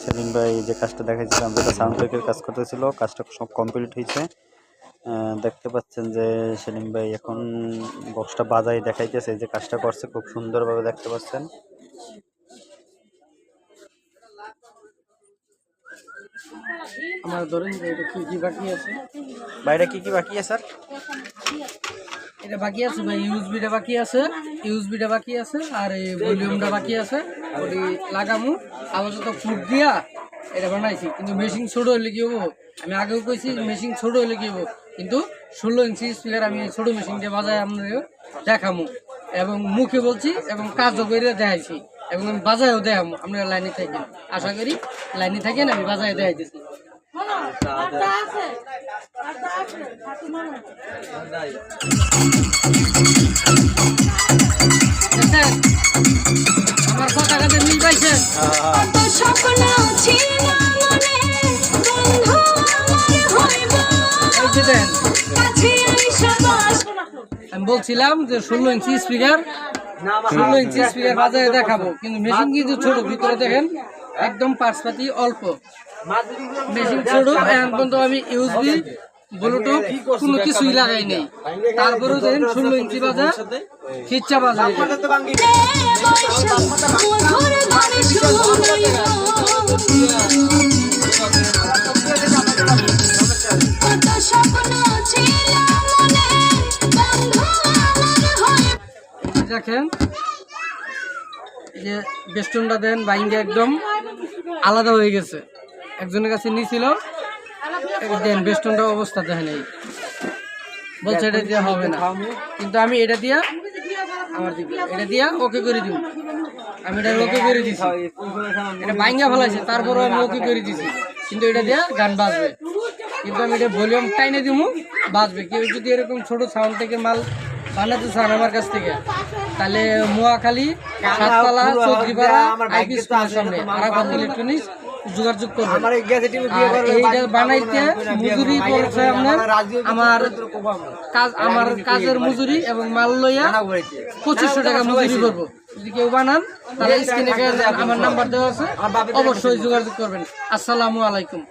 সেলিম ভাই যে কাজটা দেখাইছিলাম, যেটা সাউন্ড ট্র্যাকের কাজ করতেছিল, কাজটা সব কমপ্লিট হয়েছে। দেখতে পাচ্ছেন যে সেলিম ভাই এখন বক্সটা বাজাই দেখাইতেছে, যে কাজটা করছে খুব সুন্দরভাবে দেখতে পাচ্ছেন। আমার ধরেন যে এটা কি বাকি আছে, বাইরে কি বাকি আছে স্যার? এটা বাকি আছে ভাই, ইউএসবিটা বাকি আছে, ইউএসবিটা বাকি আছে, আর এই ভলিউমটা বাকি আছে। ওই লাগামু আপাতত ফুট দিয়া এটা বানাইছি, কিন্তু মেশিন ছোট হলে কি হবো, আমি আগেও কইছি মেশিন ছোট হলে কি হবো, কিন্তু 16 ইঞ্চি স্পিকার আমি ছোট মেশিন দিয়ে বাজায় আপনাদের দেখামু, এবং মুখে বলছি এবং কাজও করে দেখাইছি, এবং আমি বাজায়ও দেখামু। আপনারা লাইনে থাকেন, আশা করি লাইনে থাকেন, আমি বাজায় দেখাইতেছি। আমার কথা কাজে মিল পাইছেন? আমি বলছিলাম যে 16 ইঞ্চি স্পিকার বাজারে দেখাবো, কিন্তু মেশিন কিন্তু ছোট, ভিতরে দেখেন একদম পার্সপাতি অল্প, মেশিন ছোট। এখন পর্যন্ত আমি ইউএসবি ব্লুটুথ কোনো কিছুই লাগাই নেই, তারপরেও দেখেন 16 ইঞ্চি বাজার খিচ্চা বাজার। দেখেন যে বেস্টনটা দেন বাইঙ্গে একদম আলাদা হয়ে গেছে, একজনের কাছে নিয়েছিল দেন বেস্টনটা অবস্থা দেখেন, এই বলছে এটা দিয়ে হবে না, কিন্তু আমি এটা দিয়া আমার দিকে এটা দিয়া ওকে করে দিব, আমি এটা ওকে করে দিছি, এটা বাইঙ্গা ফেলাইছে তারপরও আমি ওকে করে দিছি, কিন্তু এটা দিয়া গান বাজবে, কিন্তু আমি এটা ভলিউম টাইনে দিব বাজবে। কেউ যদি এরকম ছোট সাউন্ড থেকে মাল বানাতে চান আমার কাছ থেকে, তাহলে মোয়াখালী, সাততলা, চৌধুরীপাড়া আইপি স্কুলের সামনে আরাফাত ইলেকট্রনিক্স যোগাযোগ করবেন। এইটা বানাইতে মজুরি পড়ছে আপনার, আমার কাজের মজুরি এবং মাল লইয়া 2500 টাকা মজুরি করবো। যদি কেউ বানান তাহলে স্ক্রিনে আমার নাম্বার দেওয়া আছে, অবশ্যই যোগাযোগ করবেন। আসসালামু আলাইকুম।